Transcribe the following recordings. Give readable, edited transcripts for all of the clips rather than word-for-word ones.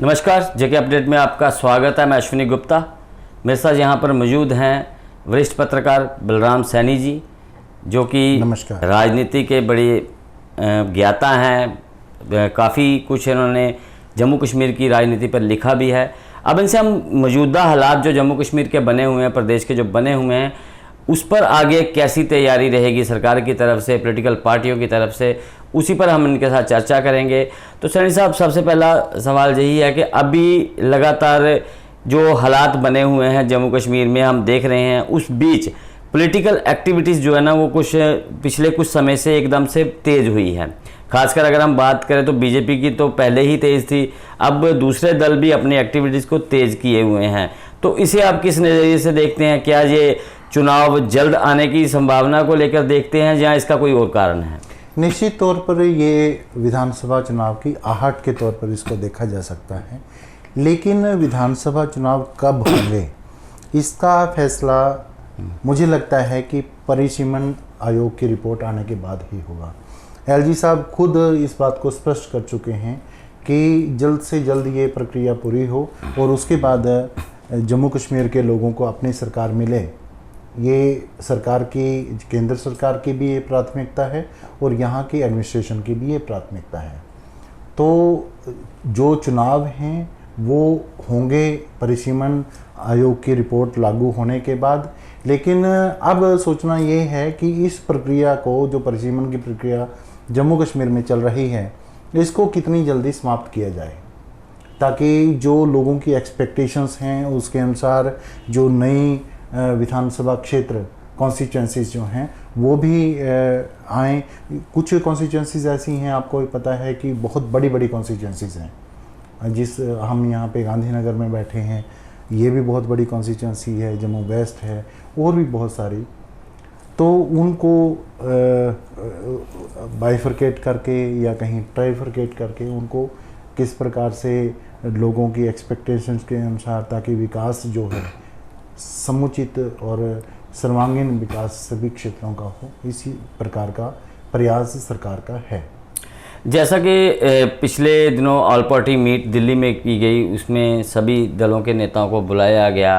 नमस्कार, जेके अपडेट में आपका स्वागत है। मैं अश्विनी गुप्ता। मेरे साथ यहाँ पर मौजूद हैं वरिष्ठ पत्रकार बलराम सैनी जी, जो कि राजनीति के बड़े ज्ञाता हैं। काफ़ी कुछ इन्होंने जम्मू कश्मीर की राजनीति पर लिखा भी है। अब इनसे हम मौजूदा हालात जो जम्मू कश्मीर के बने हुए हैं, प्रदेश के जो बने हुए हैं, उस पर आगे कैसी तैयारी रहेगी सरकार की तरफ से, पॉलिटिकल पार्टियों की तरफ से, उसी पर हम इनके साथ चर्चा करेंगे। तो सैनी साहब, सबसे पहला सवाल यही है कि अभी लगातार जो हालात बने हुए हैं जम्मू कश्मीर में हम देख रहे हैं, उस बीच पॉलिटिकल एक्टिविटीज़ जो है ना, वो कुछ पिछले कुछ समय से एकदम से तेज़ हुई है। खासकर अगर हम बात करें तो बीजेपी की तो पहले ही तेज़ थी, अब दूसरे दल भी अपनी एक्टिविटीज़ को तेज़ किए हुए हैं। तो इसे आप किस नज़रिए से देखते हैं? क्या ये चुनाव जल्द आने की संभावना को लेकर देखते हैं या इसका कोई और कारण है? निश्चित तौर पर ये विधानसभा चुनाव की आहट के तौर पर इसको देखा जा सकता है, लेकिन विधानसभा चुनाव कब होंगे इसका फैसला मुझे लगता है कि परिसीमन आयोग की रिपोर्ट आने के बाद ही होगा। एलजी साहब खुद इस बात को स्पष्ट कर चुके हैं कि जल्द से जल्द ये प्रक्रिया पूरी हो और उसके बाद जम्मू कश्मीर के लोगों को अपनी सरकार मिले। ये सरकार की, केंद्र सरकार की भी ये प्राथमिकता है और यहाँ की एडमिनिस्ट्रेशन की भी ये प्राथमिकता है। तो जो चुनाव हैं वो होंगे परिसीमन आयोग की रिपोर्ट लागू होने के बाद, लेकिन अब सोचना ये है कि इस प्रक्रिया को, जो परिसीमन की प्रक्रिया जम्मू कश्मीर में चल रही है, इसको कितनी जल्दी समाप्त किया जाए, ताकि जो लोगों की एक्सपेक्टेशंस हैं उसके अनुसार जो नई विधानसभा क्षेत्र कॉन्स्टिट्यूंसीज जो हैं वो भी आएँ। कुछ कॉन्स्टिट्यूंसीज ऐसी हैं, आपको पता है कि बहुत बड़ी बड़ी कॉन्स्टिट्यूंसीज हैं। जिस हम यहाँ पे गांधीनगर में बैठे हैं, ये भी बहुत बड़ी कॉन्स्टिट्यूंसी है, जम्मू वेस्ट है, और भी बहुत सारी। तो उनको बाइफरकेट करके या कहीं ट्राइफरकेट करके उनको किस प्रकार से लोगों की एक्सपेक्टेशंस के अनुसार, ताकि विकास जो है समुचित और सर्वांगीण विकास सभी क्षेत्रों का हो, इसी प्रकार का प्रयास सरकार का है। जैसा कि पिछले दिनों ऑल पार्टी मीट दिल्ली में की गई, उसमें सभी दलों के नेताओं को बुलाया गया।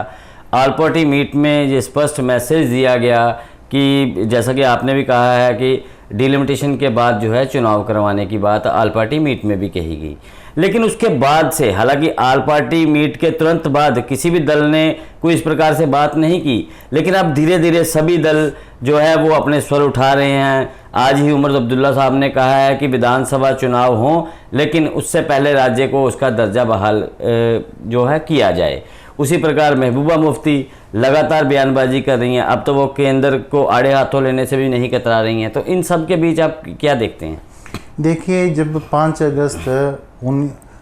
ऑल पार्टी मीट में ये स्पष्ट मैसेज दिया गया कि जैसा कि आपने भी कहा है कि डिलिमिटेशन के बाद जो है चुनाव करवाने की बात ऑल पार्टी मीट में भी कही गई, लेकिन उसके बाद से, हालांकि ऑल पार्टी मीट के तुरंत बाद किसी भी दल ने कोई इस प्रकार से बात नहीं की, लेकिन अब धीरे धीरे सभी दल जो है वो अपने स्वर उठा रहे हैं। आज ही उमर अब्दुल्ला साहब ने कहा है कि विधानसभा चुनाव हो, लेकिन उससे पहले राज्य को उसका दर्जा बहाल जो है किया जाए। उसी प्रकार महबूबा मुफ्ती लगातार बयानबाजी कर रही हैं। अब तो वो केंद्र को आड़े हाथों लेने से भी नहीं कतरा रही हैं। तो इन सब के बीच आप क्या देखते हैं? देखिए, जब 5 अगस्त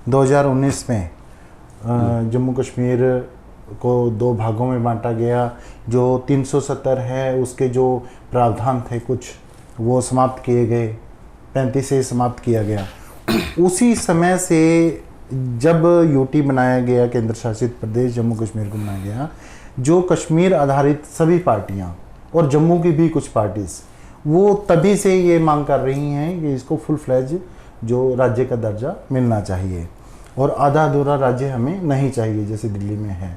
2019 में जम्मू कश्मीर को 2 भागों में बांटा गया, जो 370 है उसके जो प्रावधान थे कुछ वो समाप्त किए गए, 35 से समाप्त किया गया। उसी समय से जब यूटी बनाया गया, केंद्र शासित प्रदेश जम्मू कश्मीर को बनाया गया, जो कश्मीर आधारित सभी पार्टियां और जम्मू की भी कुछ पार्टीज वो तभी से ये मांग कर रही हैं कि इसको फुल फ्लैज जो राज्य का दर्जा मिलना चाहिए और आधा अधूरा राज्य हमें नहीं चाहिए जैसे दिल्ली में है।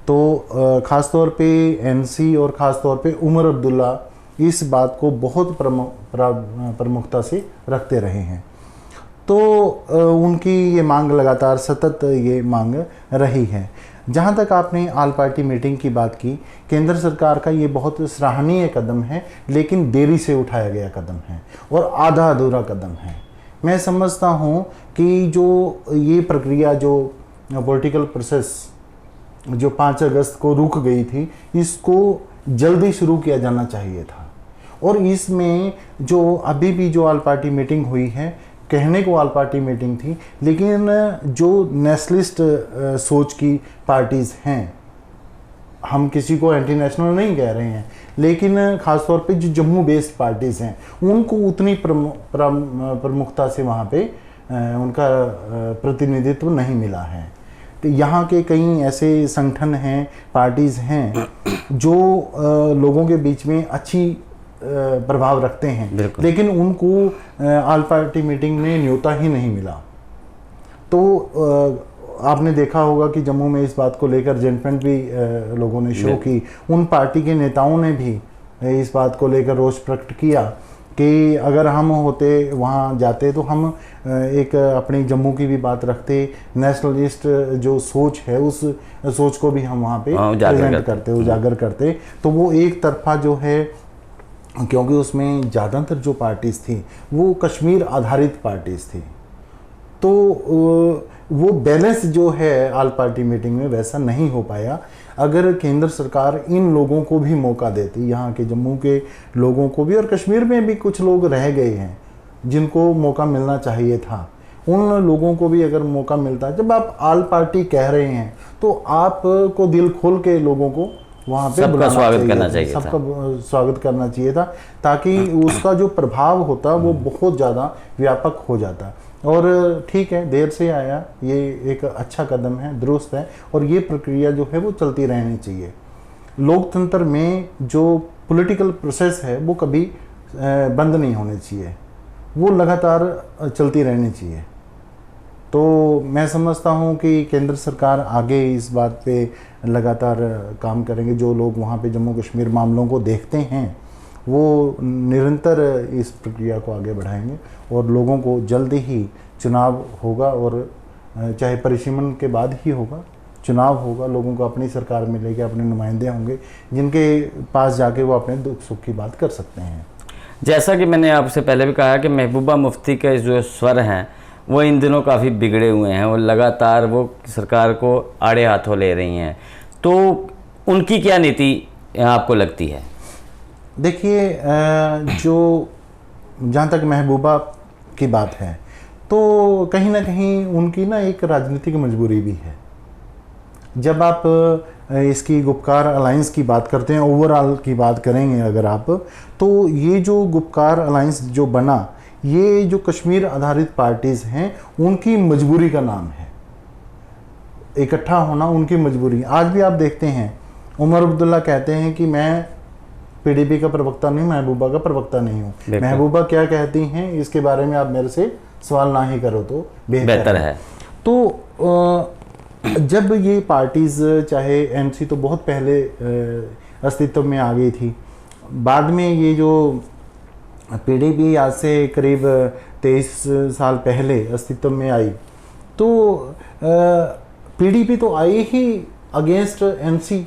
तो ख़ास तौर पे एनसी और ख़ास तौर पे उमर अब्दुल्ला इस बात को बहुत प्रमुखता से रखते रहे हैं। तो उनकी ये मांग लगातार सतत ये मांग रही है। जहाँ तक आपने ऑल पार्टी मीटिंग की बात की, केंद्र सरकार का ये बहुत सराहनीय कदम है, लेकिन देरी से उठाया गया कदम है और आधा अधूरा कदम है। मैं समझता हूँ कि जो ये प्रक्रिया, जो पॉलिटिकल प्रोसेस जो 5 अगस्त को रुक गई थी, इसको जल्दी शुरू किया जाना चाहिए था। और इसमें जो अभी भी जो ऑल पार्टी मीटिंग हुई है, कहने को ऑल पार्टी मीटिंग थी, लेकिन जो नेशनलिस्ट सोच की पार्टीज़ हैं, हम किसी को एंटी नेशनल नहीं कह रहे हैं, लेकिन ख़ास तौर पे जो जम्मू बेस्ड पार्टीज़ हैं उनको उतनी प्रमुखता से वहाँ पे उनका प्रतिनिधित्व नहीं मिला है। तो यहाँ के कई ऐसे संगठन हैं, पार्टीज़ हैं जो लोगों के बीच में अच्छी प्रभाव रखते हैं, लेकिन उनको ऑल पार्टी मीटिंग में न्योता ही नहीं मिला। तो आपने देखा होगा कि जम्मू में इस बात को लेकर जनफ्रंट भी लोगों ने शो की, उन पार्टी के नेताओं ने भी इस बात को लेकर रोष प्रकट किया कि अगर हम होते वहाँ जाते तो हम एक अपनी जम्मू की भी बात रखते, नेशनलिस्ट जो सोच है उस सोच को भी हम वहाँ पे प्रेजेंट करते, उजागर करते। तो वो एक तरफा जो है, क्योंकि उसमें ज़्यादातर जो पार्टीज़ थी वो कश्मीर आधारित पार्टीज़ थी, तो वो बैलेंस जो है ऑल पार्टी मीटिंग में वैसा नहीं हो पाया। अगर केंद्र सरकार इन लोगों को भी मौका देती, यहाँ के जम्मू के लोगों को भी, और कश्मीर में भी कुछ लोग रह गए हैं जिनको मौका मिलना चाहिए था, उन लोगों को भी अगर मौका मिलता। जब आप ऑल पार्टी कह रहे हैं तो आपको दिल खोल के लोगों को वहाँ पे सबका स्वागत करना चाहिए, सबका स्वागत करना चाहिए था, ताकि उसका जो प्रभाव होता वो बहुत ज़्यादा व्यापक हो जाता। और ठीक है, देर से आया, ये एक अच्छा कदम है, दुरुस्त है, और ये प्रक्रिया जो है वो चलती रहनी चाहिए। लोकतंत्र में जो पॉलिटिकल प्रोसेस है वो कभी बंद नहीं होने चाहिए, वो लगातार चलती रहनी चाहिए। तो मैं समझता हूँ कि केंद्र सरकार आगे इस बात पे लगातार काम करेंगे। जो लोग वहाँ पे जम्मू कश्मीर मामलों को देखते हैं वो निरंतर इस प्रक्रिया को आगे बढ़ाएंगे, और लोगों को जल्द ही चुनाव होगा, और चाहे परिसीमन के बाद ही होगा, चुनाव होगा, लोगों को अपनी सरकार मिलेगी, अपने नुमाइंदे होंगे जिनके पास जाके वो अपने दुख सुख की बात कर सकते हैं। जैसा कि मैंने आपसे पहले भी कहा कि महबूबा मुफ्ती के जो स्वर हैं वो इन दिनों काफ़ी बिगड़े हुए हैं, और लगातार वो सरकार को आड़े हाथों ले रही हैं, तो उनकी क्या नीति आपको लगती है? देखिए, जो जहाँ तक महबूबा की बात है, तो कहीं ना कहीं उनकी ना एक राजनीतिक मजबूरी भी है। जब आप इसकी गुपकार अलायंस की बात करते हैं, ओवरऑल की बात करेंगे अगर आप, तो ये जो गुपकार अलायंस जो बना, ये जो कश्मीर आधारित पार्टीज़ हैं उनकी मजबूरी का नाम है। इकट्ठा होना उनकी मजबूरी। आज भी आप देखते हैं उमर अब्दुल्ला कहते हैं कि मैं पीडीपी का प्रवक्ता नहीं, महबूबा का प्रवक्ता नहीं हूँ। महबूबा क्या कहती हैं इसके बारे में आप मेरे से सवाल ना ही करो तो बेहतर है। तो जब ये पार्टीज़, चाहे एमसी तो बहुत पहले अस्तित्व में आ गई थी, बाद में ये जो पीडीपी आज से करीब 23 साल पहले अस्तित्व में आई, तो पीडीपी तो आई ही अगेंस्ट एमसी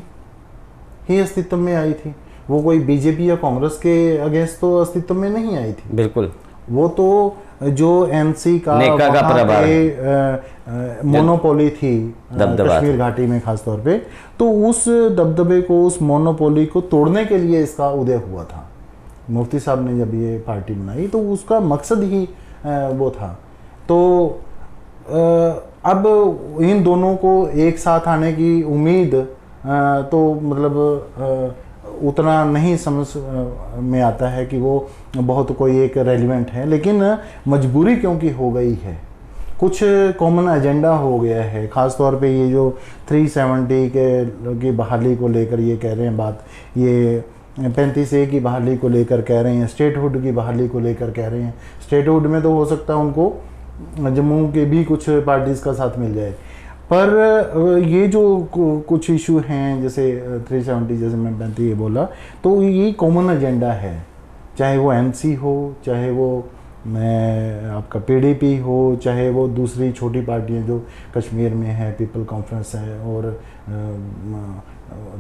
ही अस्तित्व में आई थी, वो कोई बीजेपी या कांग्रेस के अगेंस्ट तो अस्तित्व में नहीं आई थी। बिल्कुल, वो तो जो एमसी का मोनोपोली थी कश्मीर घाटी में खास तौर पे, तो उस दबदबे को, उस मोनोपोली को तोड़ने के लिए इसका उदय हुआ था। मुफ्ती साहब ने जब ये पार्टी बनाई तो उसका मकसद ही वो था। तो अब इन दोनों को एक साथ आने की उम्मीद तो मतलब उतना नहीं समझ में आता है कि वो बहुत कोई एक रेलिवेंट है, लेकिन मजबूरी क्योंकि हो गई है, कुछ कॉमन एजेंडा हो गया है। ख़ास तौर पे ये जो 370 की बहाली को लेकर ये कह रहे हैं बात, ये 35A की बहाली को लेकर कह रहे हैं, स्टेटहुड की बहाली को लेकर कह रहे हैं। स्टेटहुड में तो हो सकता है उनको जम्मू के भी कुछ पार्टीज़ का साथ मिल जाए, पर ये जो कुछ इशू हैं जैसे 370, जैसे मैं 35A बोला, तो ये कॉमन एजेंडा है, चाहे वो एमसी हो, चाहे वो आपका पीडीपी हो, चाहे वो दूसरी छोटी पार्टियां जो कश्मीर में है, पीपल कॉन्फ्रेंस है, और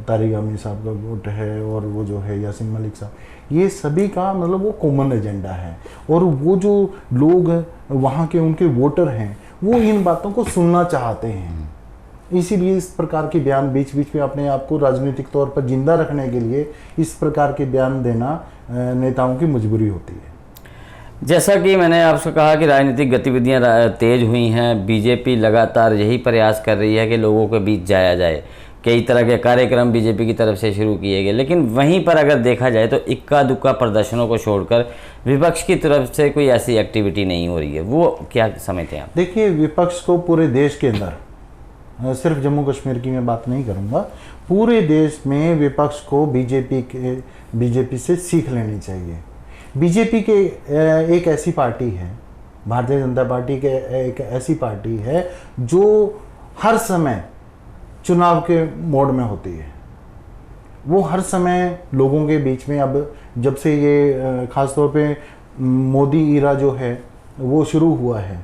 तारिक अमीर साहब का गुट है, और वो जो है यासीन मलिक साहब, ये सभी का मतलब वो कॉमन एजेंडा है। और वो जो लोग वहाँ के उनके वोटर हैं वो इन बातों को सुनना चाहते हैं, इसीलिए इस प्रकार के बयान बीच बीच में अपने आप को राजनीतिक तौर पर जिंदा रखने के लिए इस प्रकार के बयान देना नेताओं की मजबूरी होती है। जैसा कि मैंने आपसे कहा कि राजनीतिक गतिविधियां तेज हुई हैं, बीजेपी लगातार यही प्रयास कर रही है कि लोगों के बीच जाया जाए। कई तरह के कार्यक्रम बीजेपी की तरफ से शुरू किए गए, लेकिन वहीं पर अगर देखा जाए तो इक्का दुक्का प्रदर्शनों को छोड़कर विपक्ष की तरफ से कोई ऐसी एक्टिविटी नहीं हो रही है। वो क्या समझते हैं आप? देखिए, विपक्ष को पूरे देश के अंदर, सिर्फ जम्मू कश्मीर की मैं बात नहीं करूँगा, पूरे देश में विपक्ष को बीजेपी से सीख लेनी चाहिए। बीजेपी के एक ऐसी पार्टी है, भारतीय जनता पार्टी के एक ऐसी पार्टी है जो हर समय चुनाव के मोड में होती है। वो हर समय लोगों के बीच में, अब जब से ये ख़ास तौर पे मोदी ईरा जो है वो शुरू हुआ है,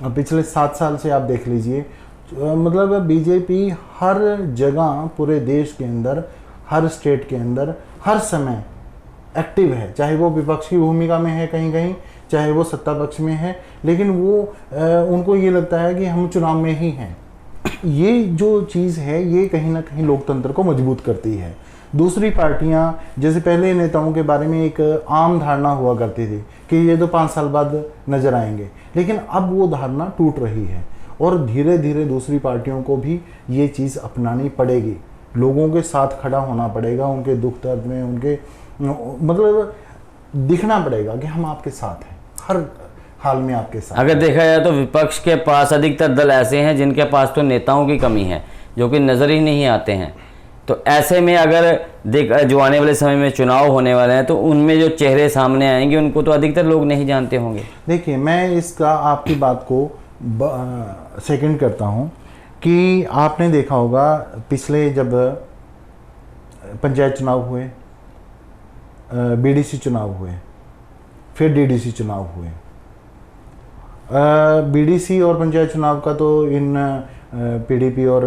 अब पिछले 7 साल से आप देख लीजिए, मतलब बीजेपी हर जगह पूरे देश के अंदर, हर स्टेट के अंदर हर समय एक्टिव है, चाहे वो विपक्ष की भूमिका में है कहीं कहीं, चाहे वो सत्ता पक्ष में है, लेकिन वो उनको ये लगता है कि हम चुनाव में ही हैं। ये जो चीज़ है ये कहीं ना कहीं लोकतंत्र को मजबूत करती है। दूसरी पार्टियां, जैसे पहले नेताओं के बारे में एक आम धारणा हुआ करती थी कि ये तो 5 साल बाद नजर आएंगे, लेकिन अब वो धारणा टूट रही है और धीरे धीरे दूसरी पार्टियों को भी ये चीज़ अपनानी पड़ेगी। लोगों के साथ खड़ा होना पड़ेगा, उनके दुख दर्द में, उनके मतलब दिखना पड़ेगा कि हम आपके साथ हैं, हर हाल में आपके साथ। अगर देखा जाए तो विपक्ष के पास अधिकतर दल ऐसे हैं जिनके पास तो नेताओं की कमी है, जो कि नज़र ही नहीं आते हैं। तो ऐसे में अगर जो आने वाले समय में चुनाव होने वाले हैं तो उनमें जो चेहरे सामने आएंगे उनको तो अधिकतर लोग नहीं जानते होंगे। देखिए, मैं इसका आपकी बात को सेकंड करता हूं कि आपने देखा होगा पिछले जब पंचायत चुनाव हुए, बीडीसी चुनाव हुए, फिर डीडीसी चुनाव हुए। बीडीसी और पंचायत चुनाव का तो इन पीडीपी और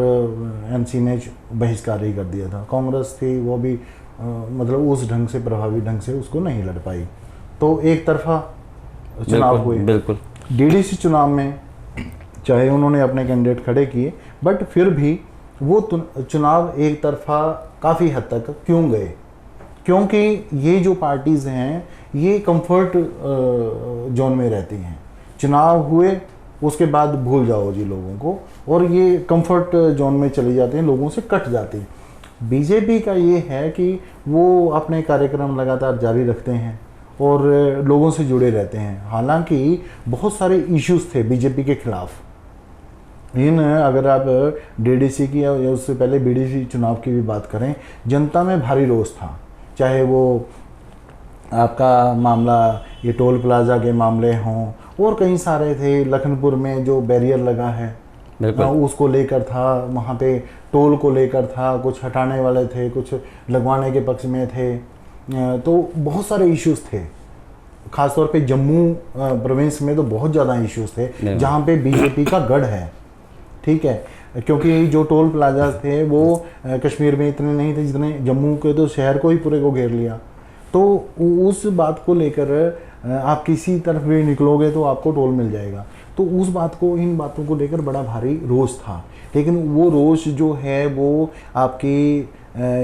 एनसी ने बहिष्कार ही कर दिया था। कांग्रेस थी वो भी मतलब उस ढंग से, प्रभावी ढंग से उसको नहीं लड़ पाई, तो एक तरफा चुनाव हुए। बिल्कुल। डीडीसी चुनाव में चाहे उन्होंने अपने कैंडिडेट खड़े किए, बट फिर भी वो चुनाव एक तरफा काफ़ी हद तक क्यों गए? क्योंकि ये जो पार्टीज़ हैं ये कंफर्ट जोन में रहती हैं। चुनाव हुए उसके बाद भूल जाओ जी लोगों को, और ये कंफर्ट जोन में चली जाती हैं, लोगों से कट जाती हैं। बीजेपी का ये है कि वो अपने कार्यक्रम लगातार जारी रखते हैं और लोगों से जुड़े रहते हैं। हालांकि बहुत सारे इश्यूज थे बीजेपी के खिलाफ। अगर आप डीडीसी की या उससे पहले बीडीसी चुनाव की भी बात करें, जनता में भारी रोष था। चाहे वो आपका मामला ये टोल प्लाजा के मामले हों और कई सारे थे, लखनपुर में जो बैरियर लगा है उसको लेकर था, वहाँ पे टोल को लेकर था, कुछ हटाने वाले थे, कुछ लगवाने के पक्ष में थे, तो बहुत सारे इश्यूज थे। खासतौर पे जम्मू प्रोविंस में तो बहुत ज़्यादा इश्यूज थे जहाँ पे बीजेपी का गढ़ है, ठीक है, क्योंकि जो टोल प्लाजा थे वो कश्मीर में इतने नहीं थे जितने जम्मू के, तो शहर को ही पूरे को घेर लिया। तो उस बात को लेकर आप किसी तरफ भी निकलोगे तो आपको टोल मिल जाएगा, तो उस बात को, इन बातों को लेकर बड़ा भारी रोष था। लेकिन वो रोष जो है वो आपकी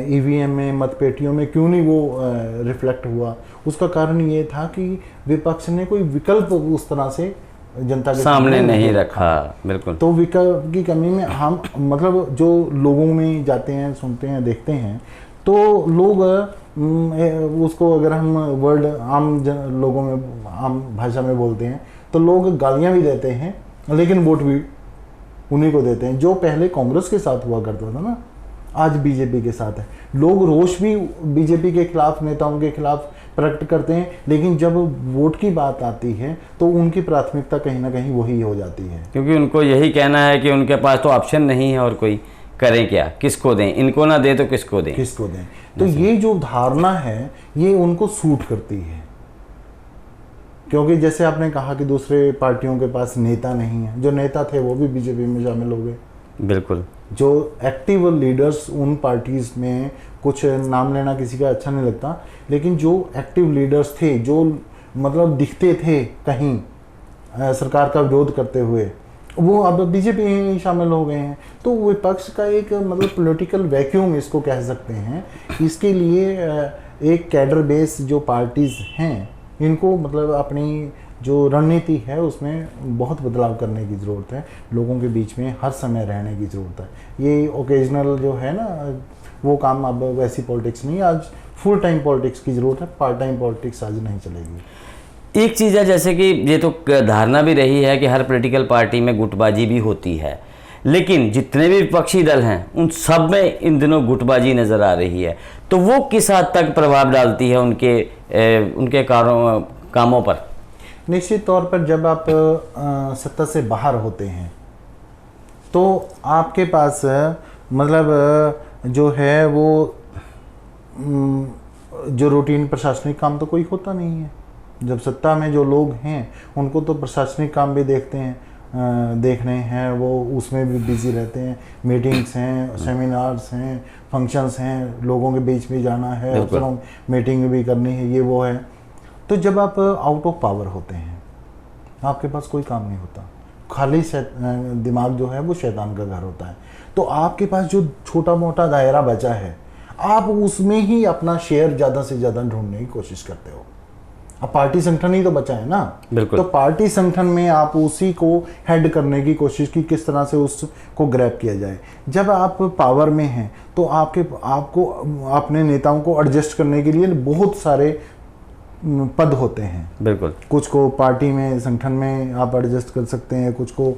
ईवीएम में, मतपेटियों में क्यों नहीं वो रिफ्लेक्ट हुआ? उसका कारण ये था कि विपक्ष ने कोई विकल्प उस तरह से जनता के सामने नहीं रखा। बिल्कुल। तो विकल्प की कमी में हम, मतलब जो लोगों में जाते हैं, सुनते हैं, देखते हैं, तो लोग उसको अगर हम वर्ड आम लोगों में, आम भाषा में बोलते हैं, तो लोग गालियां भी देते हैं लेकिन वोट भी उन्हीं को देते हैं जो पहले कांग्रेस के साथ हुआ करता था ना, आज बीजेपी के साथ है। लोग रोष भी बीजेपी के खिलाफ, नेताओं के खिलाफ प्रकट करते हैं, लेकिन जब वोट की बात आती है तो उनकी प्राथमिकता कहीं ना कहीं वही हो जाती है, क्योंकि उनको यही कहना है कि उनके पास तो ऑप्शन नहीं है और कोई करें क्या, किसको दें, इनको ना दे तो किसको दें, किसको दें। तो ये जो धारणा है ये उनको सूट करती है, क्योंकि जैसे आपने कहा कि दूसरे पार्टियों के पास नेता नहीं है, जो नेता थे वो भी बीजेपी में शामिल हो गए। बिल्कुल। जो एक्टिव लीडर्स उन पार्टीज में, कुछ नाम लेना किसी का अच्छा नहीं लगता, लेकिन जो एक्टिव लीडर्स थे, जो मतलब दिखते थे कहीं सरकार का विरोध करते हुए, वो अब बीजेपी में शामिल हो गए हैं। तो विपक्ष का एक मतलब पॉलिटिकल वैक्यूम इसको कह सकते हैं। इसके लिए एक कैडर बेस जो पार्टीज हैं, इनको मतलब अपनी जो रणनीति है उसमें बहुत बदलाव करने की ज़रूरत है। लोगों के बीच में हर समय रहने की ज़रूरत है। ये ओकेजनल जो है ना, वो काम अब वैसी पॉलिटिक्स नहीं, आज फुल टाइम पॉलिटिक्स की ज़रूरत है। पार्ट टाइम पॉलिटिक्स आज नहीं चलेगी। एक चीज़ है, जैसे कि ये तो धारणा भी रही है कि हर पॉलिटिकल पार्टी में गुटबाजी भी होती है, लेकिन जितने भी विपक्षी दल हैं उन सब में इन दिनों गुटबाजी नज़र आ रही है। तो वो किस हद तक प्रभाव डालती है उनके कामों पर? निश्चित तौर पर जब आप सत्ता से बाहर होते हैं तो आपके पास मतलब जो है वो जो रूटीन प्रशासनिक काम तो कोई होता नहीं है। जब सत्ता में जो लोग हैं उनको तो प्रशासनिक काम भी देखने हैं, वो उसमें भी बिजी रहते हैं। मीटिंग्स हैं, सेमिनार्स हैं, फंक्शंस हैं, लोगों के बीच में जाना है, अफसरों मीटिंग भी करनी है, ये वो है। तो जब आप आउट ऑफ पावर होते हैं, आपके पास कोई काम नहीं होता, खाली दिमाग जो है वो शैतान का घर होता है। तो आपके पास जो छोटा मोटा दायरा बचा है, आप उसमें ही अपना शेयर ज़्यादा से ज़्यादा ढूंढने की कोशिश करते हो। अब पार्टी संगठन ही तो बचा है ना, बिल्कुल। तो पार्टी संगठन में आप उसी को हेड करने की कोशिश की, किस तरह से उसको ग्रैब किया जाए। जब आप पावर में हैं तो आपको अपने नेताओं को एडजस्ट करने के लिए बहुत सारे पद होते हैं। बिल्कुल। कुछ को पार्टी में, संगठन में आप एडजस्ट कर सकते हैं, कुछ को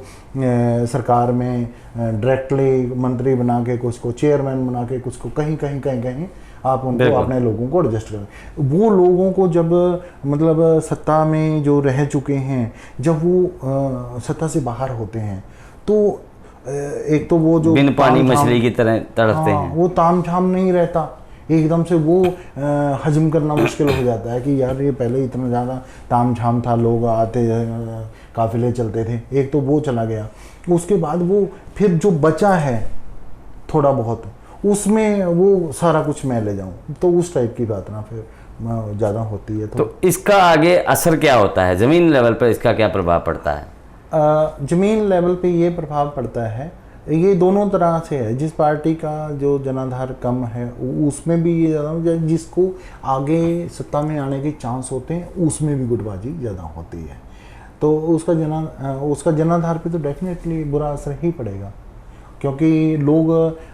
सरकार में डायरेक्टली मंत्री बना के, कुछ को चेयरमैन बना के, कुछ को कहीं आप उनको अपने लोगों को एडजस्ट करें। वो लोगों को जब मतलब सत्ता में जो रह चुके हैं, जब वो सत्ता से बाहर होते हैं तो एक तो वो जो बिन पानी मछली की तरह तड़पते हैं, वो ताम झाम नहीं रहता, एकदम से वो हजम करना मुश्किल हो जाता है कि यार ये पहले इतना ज़्यादा ताम झाम था, लोग आते काफिले चलते थे, एक तो वो चला गया। उसके बाद वो फिर जो बचा है थोड़ा बहुत, उसमें वो सारा कुछ मैं ले जाऊं, तो उस टाइप की बात ना फिर ज़्यादा होती है। तो इसका आगे असर क्या होता है, ज़मीन लेवल पर इसका क्या प्रभाव पड़ता है? ज़मीन लेवल पे ये प्रभाव पड़ता है, ये दोनों तरह से है। जिस पार्टी का जो जनाधार कम है उसमें भी ये ज़्यादा, जिसको आगे सत्ता में आने के चांस होते हैं उसमें भी गुटबाजी ज़्यादा होती है। तो उसका जनाधार पे तो डेफिनेटली बुरा असर ही पड़ेगा, क्योंकि लोग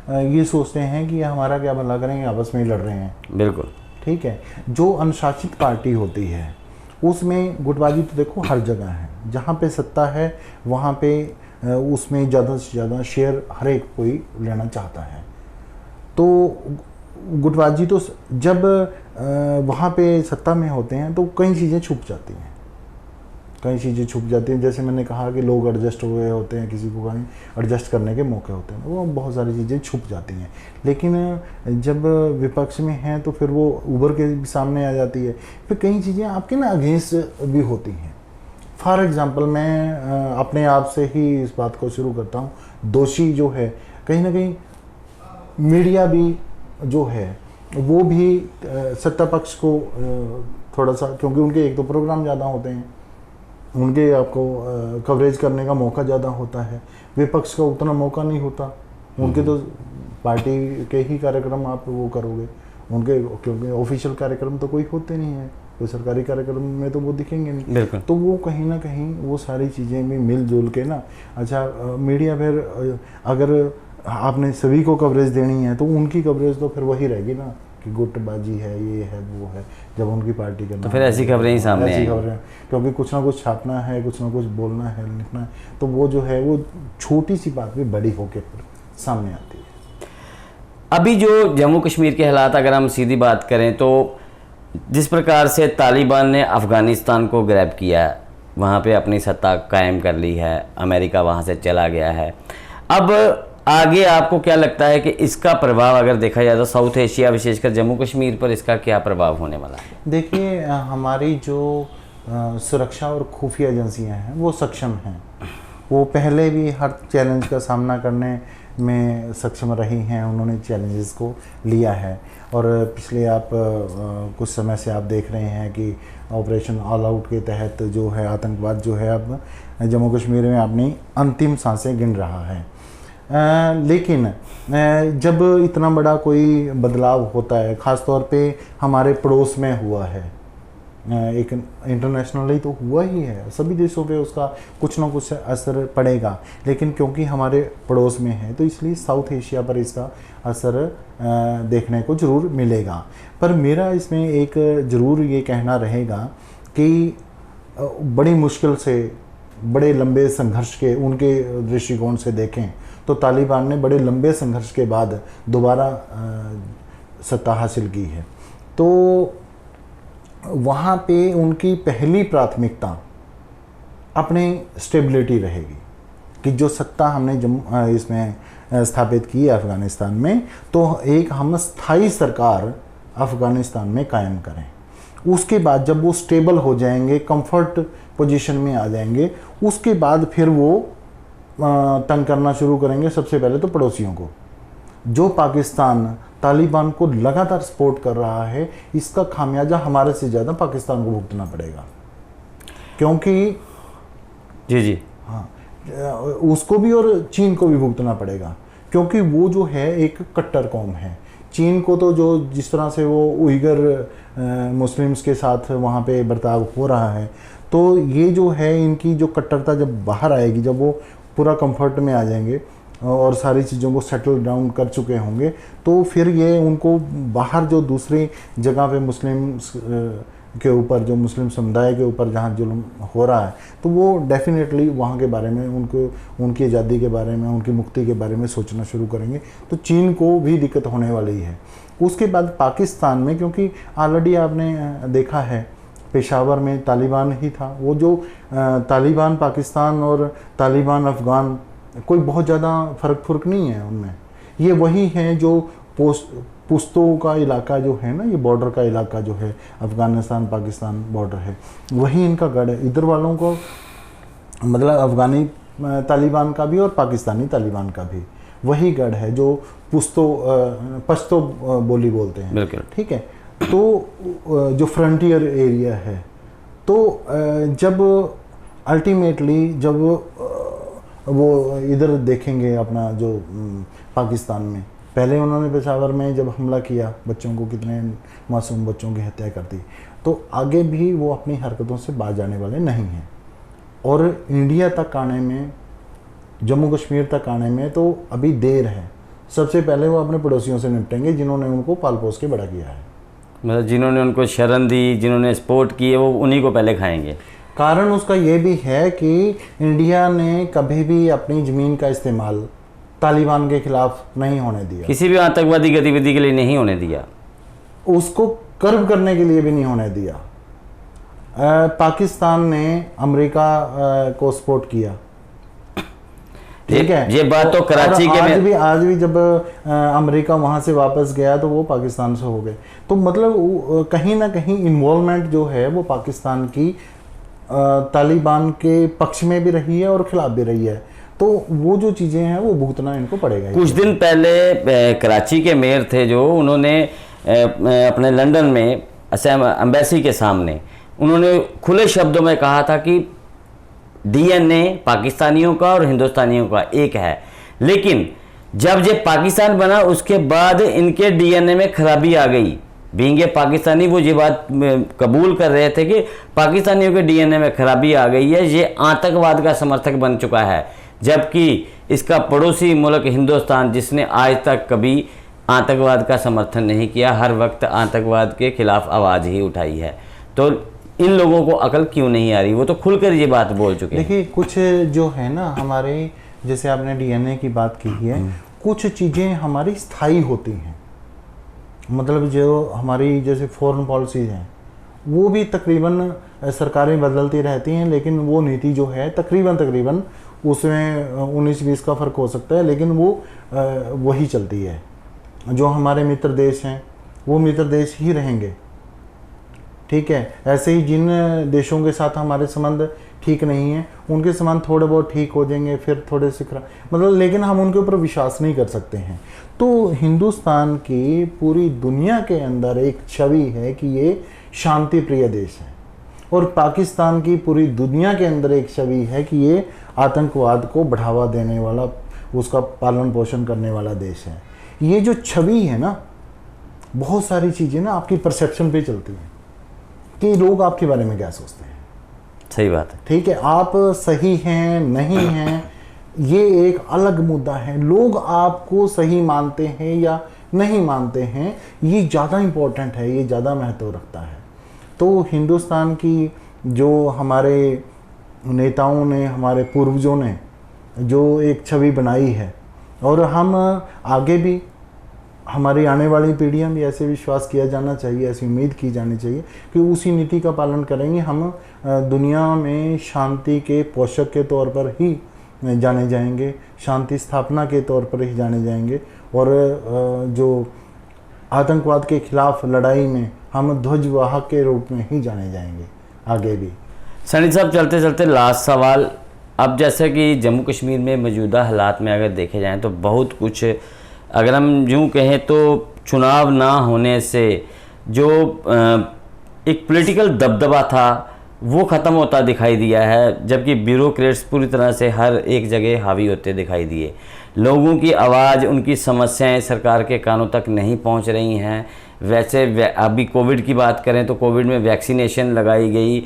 ये सोचते हैं कि हमारा क्या भला करेंगे, आपस में ही लड़ रहे हैं। बिल्कुल ठीक है। जो अनुशासित पार्टी होती है उसमें गुटबाजी तो देखो हर जगह है, जहाँ पे सत्ता है वहाँ पे उसमें ज़्यादा से ज़्यादा शेयर हर एक कोई लेना चाहता है। तो गुटबाजी तो जब वहाँ पे सत्ता में होते हैं तो कई चीज़ें छुप जाती हैं, जैसे मैंने कहा कि लोग एडजस्ट हुए होते हैं, किसी को कहीं एडजस्ट करने के मौके होते हैं, वो बहुत सारी चीज़ें छुप जाती हैं। लेकिन जब विपक्ष में हैं तो फिर वो उभर के सामने आ जाती है, फिर कई चीज़ें आपके ना अगेंस्ट भी होती हैं। फॉर एग्ज़ाम्पल मैं अपने आप से ही इस बात को शुरू करता हूँ। दोषी जो है कहीं ना कहीं मीडिया भी जो है वो भी सत्ता पक्ष को थोड़ा सा, क्योंकि उनके एक तो प्रोग्राम ज़्यादा होते हैं, उनके आपको कवरेज करने का मौका ज़्यादा होता है, विपक्ष का उतना मौका नहीं होता। उनके तो पार्टी के ही कार्यक्रम आप वो करोगे, उनके क्योंकि ऑफिशियल कार्यक्रम तो कोई होते नहीं है, कोई सरकारी कार्यक्रम में तो वो दिखेंगे नहीं। तो वो कहीं ना कहीं वो सारी चीज़ें भी मिलजुल के ना, अच्छा मीडिया फिर अगर आपने सभी को कवरेज देनी है तो उनकी कवरेज तो फिर वही रहेगी ना कि गुटबाजी है, ये है, वो है। जब उनकी पार्टी का तो फिर ऐसी खबरें ही सामने आएंगी, क्योंकि कुछ ना कुछ छापना है, कुछ ना कुछ बोलना है, लिखना है, तो वो जो है वो छोटी सी बात भी बड़ी होकर फिर सामने आती है। अभी जो जम्मू कश्मीर के हालात अगर हम सीधी बात करें तो जिस प्रकार से तालिबान ने अफ़गानिस्तान को ग्रैब किया, वहाँ पे अपनी सत्ता कायम कर ली है, अमेरिका वहाँ से चला गया है, अब आगे आपको क्या लगता है कि इसका प्रभाव अगर देखा जाए तो साउथ एशिया विशेषकर जम्मू कश्मीर पर इसका क्या प्रभाव होने वाला है? देखिए, हमारी जो सुरक्षा और खुफिया एजेंसियाँ हैं वो सक्षम हैं, वो पहले भी हर चैलेंज का सामना करने में सक्षम रही हैं, उन्होंने चैलेंजेस को लिया है। और पिछले आप कुछ समय से आप देख रहे हैं कि ऑपरेशन ऑल आउट के तहत जो है आतंकवाद जो है अब जम्मू कश्मीर में अपनी अंतिम सांसें गिन रहा है। लेकिन जब इतना बड़ा कोई बदलाव होता है, ख़ास तौर पे हमारे पड़ोस में हुआ है, एक इंटरनेशनली तो हुआ ही है, सभी देशों पे उसका कुछ ना कुछ असर पड़ेगा, लेकिन क्योंकि हमारे पड़ोस में है तो इसलिए साउथ एशिया पर इसका असर देखने को ज़रूर मिलेगा। पर मेरा इसमें एक ज़रूर ये कहना रहेगा कि बड़ी मुश्किल से, बड़े लंबे संघर्ष के उनके दृष्टिकोण से देखें तो तालिबान ने बड़े लंबे संघर्ष के बाद दोबारा सत्ता हासिल की है। तो वहाँ पे उनकी पहली प्राथमिकता अपनी स्टेबिलिटी रहेगी, कि जो सत्ता हमने इसमें स्थापित की है अफ़गानिस्तान में, तो एक हम स्थायी सरकार अफ़गानिस्तान में कायम करें। उसके बाद जब वो स्टेबल हो जाएंगे, कंफर्ट पोजीशन में आ जाएंगे, उसके बाद फिर वो तंग करना शुरू करेंगे सबसे पहले तो पड़ोसियों को। जो पाकिस्तान तालिबान को लगातार सपोर्ट कर रहा है, इसका खामियाजा हमारे से ज़्यादा पाकिस्तान को भुगतना पड़ेगा, क्योंकि जी हाँ, उसको भी और चीन को भी भुगतना पड़ेगा, क्योंकि वो जो है एक कट्टर कौम है। चीन को तो जो जिस तरह से वो उइगर मुस्लिम्स के साथ वहाँ पे बर्ताव हो रहा है, तो ये जो है इनकी जो कट्टरता जब बाहर आएगी, जब वो पूरा कंफर्ट में आ जाएंगे और सारी चीज़ों को सेटल डाउन कर चुके होंगे, तो फिर ये उनको बाहर जो दूसरी जगह पे मुस्लिम्स के ऊपर, जो मुस्लिम समुदाय के ऊपर जहाँ जुल्म हो रहा है, तो वो डेफिनेटली वहाँ के बारे में, उनकी आज़ादी के बारे में, उनकी मुक्ति के बारे में सोचना शुरू करेंगे। तो चीन को भी दिक्कत होने वाली है। उसके बाद पाकिस्तान में, क्योंकि ऑलरेडी आपने देखा है पेशावर में तालिबान ही था, वो जो तालिबान पाकिस्तान और तालिबान अफ़गान कोई बहुत ज़्यादा फ़र्क नहीं है उनमें। ये वही हैं जो पुश्तो का इलाका जो है ना, ये बॉर्डर का इलाका जो है, अफ़गानिस्तान पाकिस्तान बॉर्डर है, वही इनका गढ़ है। इधर वालों को मतलब अफ़गानी तालिबान का भी और पाकिस्तानी तालिबान का भी वही गढ़ है, जो पश्तो बोली बोलते हैं। बिल्कुल ठीक है। तो जो फ्रंटियर एरिया है, तो जब अल्टीमेटली जब वो इधर देखेंगे अपना जो पाकिस्तान में, पहले उन्होंने पेशावर में जब हमला किया, बच्चों को, कितने मासूम बच्चों की हत्या कर दी, तो आगे भी वो अपनी हरकतों से बाज आने वाले नहीं हैं। और इंडिया तक आने में, जम्मू कश्मीर तक आने में तो अभी देर है। सबसे पहले वो अपने पड़ोसियों से निपटेंगे जिन्होंने उनको पाल पोस के बड़ा किया है, मतलब जिन्होंने उनको शरण दी, जिन्होंने सपोर्ट किए, वो उन्हीं को पहले खाएंगे। कारण उसका ये भी है कि इंडिया ने कभी भी अपनी ज़मीन का इस्तेमाल तालिबान के खिलाफ नहीं होने दिया, किसी भी आतंकवादी गतिविधि के लिए नहीं होने दिया, उसको कर्व करने के लिए भी नहीं होने दिया। पाकिस्तान ने अमेरिका को सपोर्ट किया, ठीक है। ये बात तो कराची के आज भी जब अमेरिका वहाँ से वापस गया तो वो पाकिस्तान से हो गए। तो मतलब कहीं ना कहीं इन्वॉल्वमेंट जो है वो पाकिस्तान की तालिबान के पक्ष में भी रही है और खिलाफ भी रही है। तो वो जो चीज़ें हैं वो भुगतना इनको पड़ेगा। कुछ दिन पहले कराची के मेयर थे जो, उन्होंने अपने लंदन में एम्बेसी के सामने उन्होंने खुले शब्दों में कहा था कि डीएनए पाकिस्तानियों का और हिंदुस्तानियों का एक है, लेकिन जब ये पाकिस्तान बना उसके बाद इनके डीएनए में खराबी आ गई। बीइंग पाकिस्तानी वो ये बात कबूल कर रहे थे कि पाकिस्तानियों के डीएनए में खराबी आ गई है, ये आतंकवाद का समर्थक बन चुका है, जबकि इसका पड़ोसी मुल्क हिंदुस्तान, जिसने आज तक कभी आतंकवाद का समर्थन नहीं किया, हर वक्त आतंकवाद के खिलाफ आवाज़ ही उठाई है। तो इन लोगों को अकल क्यों नहीं आ रही? वो तो खुलकर ये बात बोल चुके हैं। देखिए, कुछ जो है ना हमारे, जैसे आपने डीएनए की बात की है, कुछ चीज़ें हमारी स्थायी होती हैं। मतलब जो हमारी जैसे फॉरेन पॉलिसीज़ हैं वो भी तकरीबन सरकारें बदलती रहती हैं, लेकिन वो नीति जो है तकरीबन उसमें 19-20 का फ़र्क हो सकता है, लेकिन वो वही चलती है। जो हमारे मित्र देश हैं वो मित्र देश ही रहेंगे, ठीक है। ऐसे ही जिन देशों के साथ हमारे संबंध ठीक नहीं है, उनके संबंध थोड़े बहुत ठीक हो जाएंगे, फिर थोड़े से मतलब, लेकिन हम उनके ऊपर विश्वास नहीं कर सकते हैं। तो हिंदुस्तान की पूरी दुनिया के अंदर एक छवि है कि ये शांति प्रिय देश है, और पाकिस्तान की पूरी दुनिया के अंदर एक छवि है कि ये आतंकवाद को बढ़ावा देने वाला, उसका पालन पोषण करने वाला देश है। ये जो छवि है ना, बहुत सारी चीज़ें ना आपकी परसेप्शन पे चलती हैं कि लोग आपके बारे में क्या सोचते हैं। सही बात है, ठीक है। आप सही हैं नहीं हैं ये एक अलग मुद्दा है। लोग आपको सही मानते हैं या नहीं मानते हैं, ये ज़्यादा इम्पोर्टेंट है, ये ज़्यादा महत्व रखता है। तो हिंदुस्तान की जो हमारे नेताओं ने, हमारे पूर्वजों ने जो एक छवि बनाई है, और हम आगे भी, हमारी आने वाली पीढ़ियां भी ऐसे विश्वास किया जाना चाहिए, ऐसी उम्मीद की जानी चाहिए कि उसी नीति का पालन करेंगे। हम दुनिया में शांति के पोषक के तौर पर ही जाने जाएंगे, शांति स्थापना के तौर पर ही जाने जाएंगे, और जो आतंकवाद के खिलाफ लड़ाई में हम ध्वजवाहक के रूप में ही जाने जाएंगे आगे भी। सैनी साहब, चलते चलते लास्ट सवाल, अब जैसे कि जम्मू कश्मीर में मौजूदा हालात में अगर देखे जाएं तो बहुत कुछ, अगर हम यूँ कहें तो चुनाव ना होने से जो एक पॉलिटिकल दबदबा था वो ख़त्म होता दिखाई दिया है, जबकि ब्यूरोक्रेट्स पूरी तरह से हर एक जगह हावी होते दिखाई दिए। लोगों की आवाज़, उनकी समस्याएं सरकार के कानों तक नहीं पहुंच रही हैं। वैसे अभी कोविड की बात करें तो कोविड में वैक्सीनेशन लगाई गई,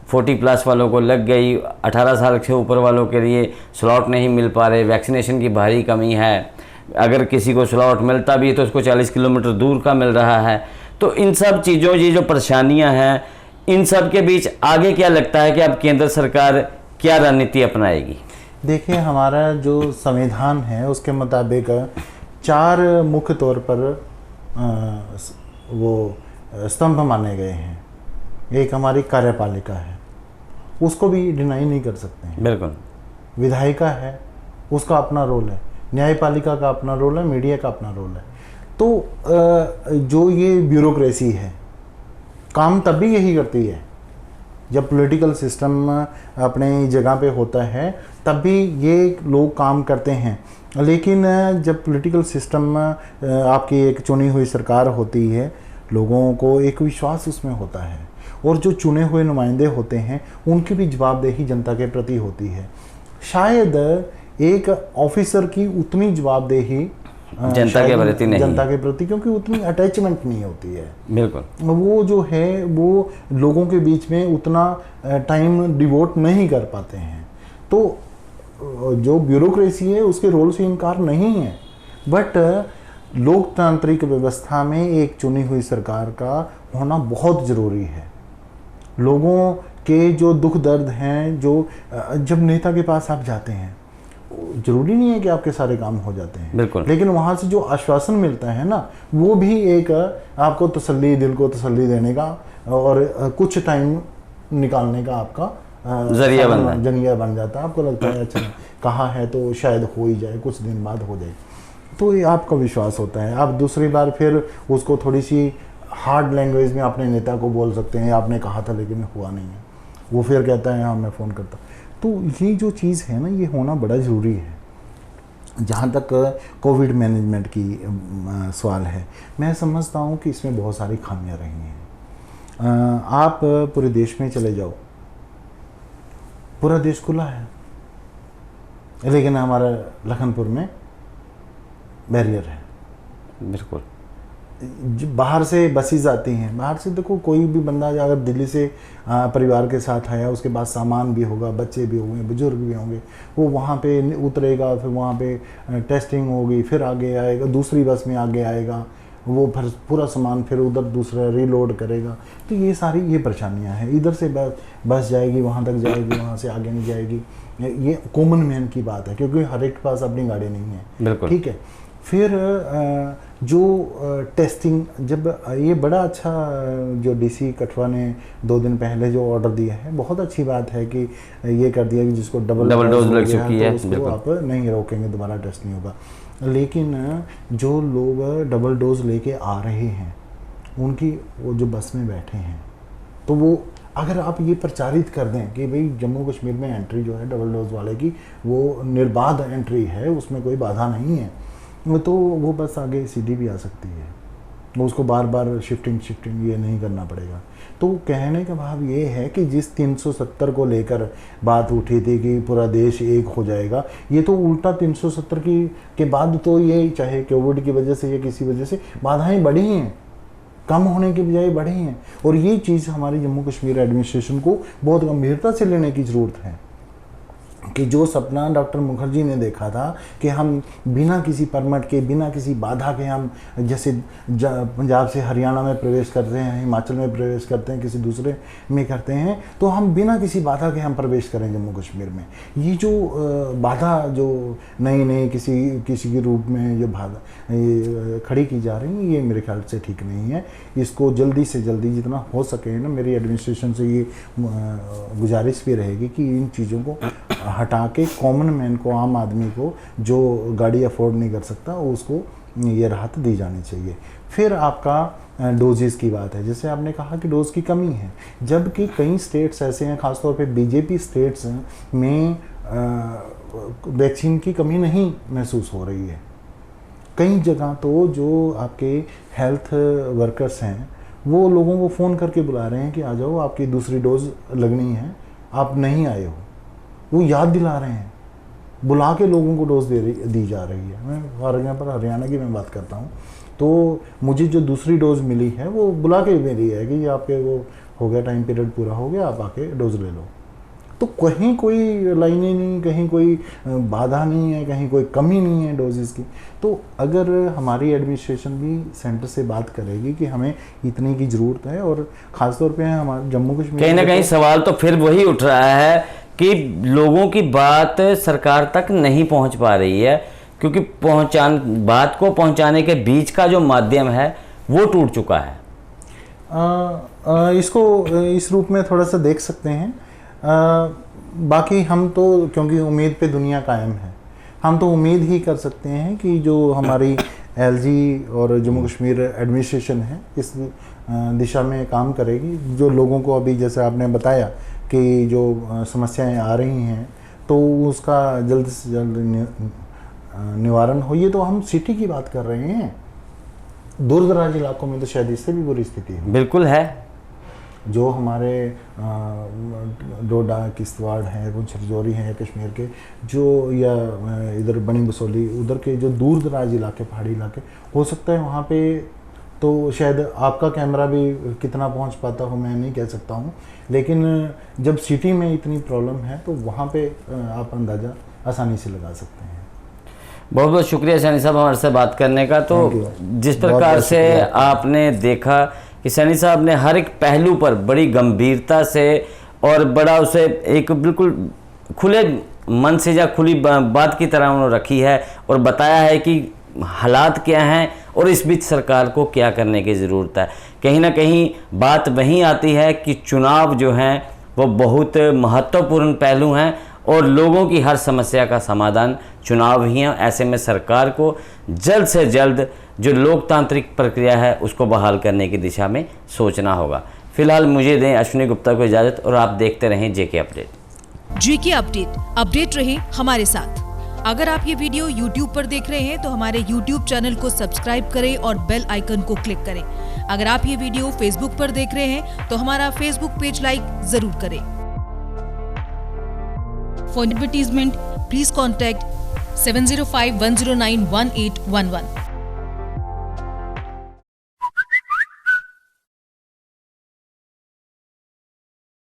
40+ वालों को लग गई, 18 साल से ऊपर वालों के लिए स्लॉट नहीं मिल पा रहे, वैक्सीनेशन की भारी कमी है। अगर किसी को स्लॉट मिलता भी है तो उसको 40 किलोमीटर दूर का मिल रहा है। तो इन सब चीज़ों, ये जो परेशानियां हैं, इन सब के बीच आगे क्या लगता है कि अब केंद्र सरकार क्या रणनीति अपनाएगी? देखिए, हमारा जो संविधान है उसके मुताबिक 4 मुख्य तौर पर वो स्तंभ माने गए हैं। एक हमारी कार्यपालिका है, उसको भी डिनाई नहीं कर सकते हैं। बिल्कुल। विधायिका है, उसका अपना रोल है, न्यायपालिका का अपना रोल है, मीडिया का अपना रोल है। तो जो ये ब्यूरोक्रेसी है, काम तब भी यही करती है जब पॉलिटिकल सिस्टम अपने जगह पे होता है, तब भी ये लोग काम करते हैं। लेकिन जब पॉलिटिकल सिस्टम आपकी एक चुनी हुई सरकार होती है, लोगों को एक विश्वास उसमें होता है, और जो चुने हुए नुमाइंदे होते हैं उनकी भी जवाबदेही जनता के प्रति होती है। शायद एक ऑफिसर की उतनी जवाबदेही जनता के प्रति नहीं, जनता के प्रति, क्योंकि उतनी अटैचमेंट नहीं होती है। बिल्कुल। वो जो है वो लोगों के बीच में उतना टाइम डिवोट नहीं कर पाते हैं। तो जो ब्यूरोक्रेसी है उसके रोल से इनकार नहीं है, बट लोकतांत्रिक व्यवस्था में एक चुनी हुई सरकार का होना बहुत ज़रूरी है। लोगों के जो दुख दर्द हैं, जो जब नेता के पास आप जाते हैं, जरूरी नहीं है कि आपके सारे काम हो जाते हैं, बिल्कुल, लेकिन वहाँ से जो आश्वासन मिलता है ना, वो भी एक आपको तसल्ली, दिल को तसल्ली देने का और कुछ टाइम निकालने का आपका जरिया बन जाता है। आपको लगता है अच्छा कहाँ है तो शायद हो ही जाए, कुछ दिन बाद हो जाए, तो ये आपका विश्वास होता है। आप दूसरी बार फिर उसको थोड़ी सी हार्ड लैंग्वेज में अपने नेता को बोल सकते हैं, आपने कहा था लेकिन हुआ नहीं है, वो फिर कहता है हाँ मैं फ़ोन करता। तो ये जो चीज़ है ना, ये होना बड़ा ज़रूरी है। जहाँ तक कोविड मैनेजमेंट की सवाल है, मैं समझता हूँ कि इसमें बहुत सारी खामियां रही हैं। आप पूरे देश में चले जाओ, पूरा देश खुला है, लेकिन हमारा लखनपुर में बैरियर है। बिल्कुल। बाहर से बसेज आती हैं, बाहर से देखो कोई भी बंदा अगर दिल्ली से परिवार के साथ आया, उसके पास सामान भी होगा, बच्चे भी होंगे, बुजुर्ग भी होंगे, वो वहाँ पे उतरेगा, फिर वहाँ पे टेस्टिंग होगी, फिर आगे आएगा, दूसरी बस में आगे आएगा, वो पूरा सामान फिर उधर दूसरा रीलोड करेगा। तो ये सारी ये परेशानियाँ हैं। इधर से बस जाएगी, वहाँ तक जाएगी, वहाँ से आगे नहीं जाएगी। ये कॉमन मैन की बात है, क्योंकि हर एक के पास अपनी गाड़ी नहीं है। बिल्कुल। ठीक है। फिर जो टेस्टिंग, जब ये बड़ा अच्छा जो डीसी कठुआ ने 2 दिन पहले जो ऑर्डर दिया है, बहुत अच्छी बात है कि ये कर दिया कि जिसको डबल डोज लग चुकी है तो उसको आप नहीं रोकेंगे, दोबारा टेस्ट नहीं होगा। लेकिन जो लोग डबल डोज लेके आ रहे हैं, उनकी वो जो बस में बैठे हैं, तो वो अगर आप ये प्रचारित कर दें कि भाई जम्मू कश्मीर में एंट्री जो है डबल डोज वाले की वो निर्बाध एंट्री है, उसमें कोई बाधा नहीं है, तो वो बस आगे सीधी भी आ सकती है, उसको बार बार शिफ्टिंग ये नहीं करना पड़ेगा। तो कहने का भाव ये है कि जिस 370 को लेकर बात उठी थी कि पूरा देश एक हो जाएगा, ये तो उल्टा 370 के बाद तो ये चाहे कोविड की वजह से या किसी वजह से बाधाएं बढ़ी हैं, कम होने के बजाय बढ़ी हैं। और ये चीज़ हमारी जम्मू कश्मीर एडमिनिस्ट्रेशन को बहुत गंभीरता से लेने की ज़रूरत है कि जो सपना डॉक्टर मुखर्जी ने देखा था कि हम बिना किसी परमिट के, बिना किसी बाधा के, हम जैसे पंजाब से हरियाणा में प्रवेश करते हैं, हिमाचल में प्रवेश करते हैं, किसी दूसरे में करते हैं, तो हम बिना किसी बाधा के हम प्रवेश करें जम्मू कश्मीर में। ये जो बाधा जो नई किसी के रूप में जो बाधा खड़ी की जा रही है, ये मेरे ख्याल से ठीक नहीं है। इसको जल्दी से जल्दी जितना हो सके ना, मेरी एडमिनिस्ट्रेशन से ये गुजारिश भी रहेगी कि इन चीज़ों को हटा के कॉमन मैन को, आम आदमी को जो गाड़ी अफोर्ड नहीं कर सकता, उसको ये राहत दी जानी चाहिए। फिर आपका डोजेस की बात है, जैसे आपने कहा कि डोज की कमी है, जबकि कई स्टेट्स ऐसे हैं, खासतौर पे बीजेपी स्टेट्स में वैक्सीन की कमी नहीं महसूस हो रही है। कई जगह तो जो आपके हेल्थ वर्कर्स हैं वो लोगों को फ़ोन करके बुला रहे हैं कि आ जाओ, आपकी दूसरी डोज लगनी है, आप नहीं आए हो, वो याद दिला रहे हैं, बुला के लोगों को डोज दी जा रही है। मैं फॉर एग्जाम्पल हरियाणा की मैं बात करता हूँ, तो मुझे जो दूसरी डोज मिली है वो बुला के मेरी है कि आपके वो हो गया, टाइम पीरियड पूरा हो गया, आप आके डोज ले लो। तो कहीं कोई लाइनें नहीं, कहीं कोई बाधा नहीं है, कहीं कोई कमी नहीं है डोजेस की। तो अगर हमारी एडमिनिस्ट्रेशन भी सेंटर से बात करेगी कि हमें इतने की ज़रूरत है, और ख़ासतौर पे हमारे जम्मू कश्मीर कहीं ना कहीं सवाल तो फिर वही उठ रहा है कि लोगों की बात सरकार तक नहीं पहुंच पा रही है, क्योंकि बात को पहुंचाने के बीच का जो माध्यम है वो टूट चुका है। इसको इस रूप में थोड़ा सा देख सकते हैं। बाकी हम तो, क्योंकि उम्मीद पे दुनिया कायम है, हम तो उम्मीद ही कर सकते हैं कि जो हमारी एलजी और जम्मू कश्मीर एडमिनिस्ट्रेशन है इस दिशा में काम करेगी। जो लोगों को अभी जैसे आपने बताया कि जो समस्याएं आ रही हैं तो उसका जल्द से जल्द निवारण हो। ये तो हम सिटी की बात कर रहे हैं, दूर दराज इलाकों में तो शायद इससे भी बुरी स्थिति है। बिल्कुल है। जो हमारे डोडा, किश्तवाड़ हैं, पुंछ रजौरी हैं कश्मीर के, जो या इधर बनी बसोली, उधर के जो दूर दराज इलाके, पहाड़ी इलाके, हो सकता है वहाँ पे तो शायद आपका कैमरा भी कितना पहुँच पाता हो मैं नहीं कह सकता हूँ, लेकिन जब सिटी में इतनी प्रॉब्लम है तो वहाँ पे आप अंदाज़ा आसानी से लगा सकते हैं। बहुत बहुत शुक्रिया सैनी साहब हमारे से बात करने का। तो जिस प्रकार से आपने देखा कि सैनी साहब ने हर एक पहलू पर बड़ी गंभीरता से और बड़ा उसे एक बिल्कुल खुले मन से या खुली बात की तरह उन्होंने रखी है, और बताया है कि हालात क्या हैं और इस बीच सरकार को क्या करने की ज़रूरत है। कहीं ना कहीं बात वहीं आती है कि चुनाव जो हैं वो बहुत महत्वपूर्ण पहलू हैं, और लोगों की हर समस्या का समाधान चुनाव ही है। ऐसे में सरकार को जल्द से जल्द जो लोकतांत्रिक प्रक्रिया है उसको बहाल करने की दिशा में सोचना होगा। फिलहाल मुझे दें अश्विनी गुप्ता को इजाज़त, और आप देखते रहें जेके अपडेट। जेके अपडेट रहे हमारे साथ। अगर आप ये वीडियो YouTube पर देख रहे हैं तो हमारे YouTube चैनल को सब्सक्राइब करें और बेल आइकन को क्लिक करें। अगर आप ये वीडियो Facebook पर देख रहे हैं तो हमारा Facebook पेज लाइक जरूर करें। For advertisement, please contact 705-109-1811.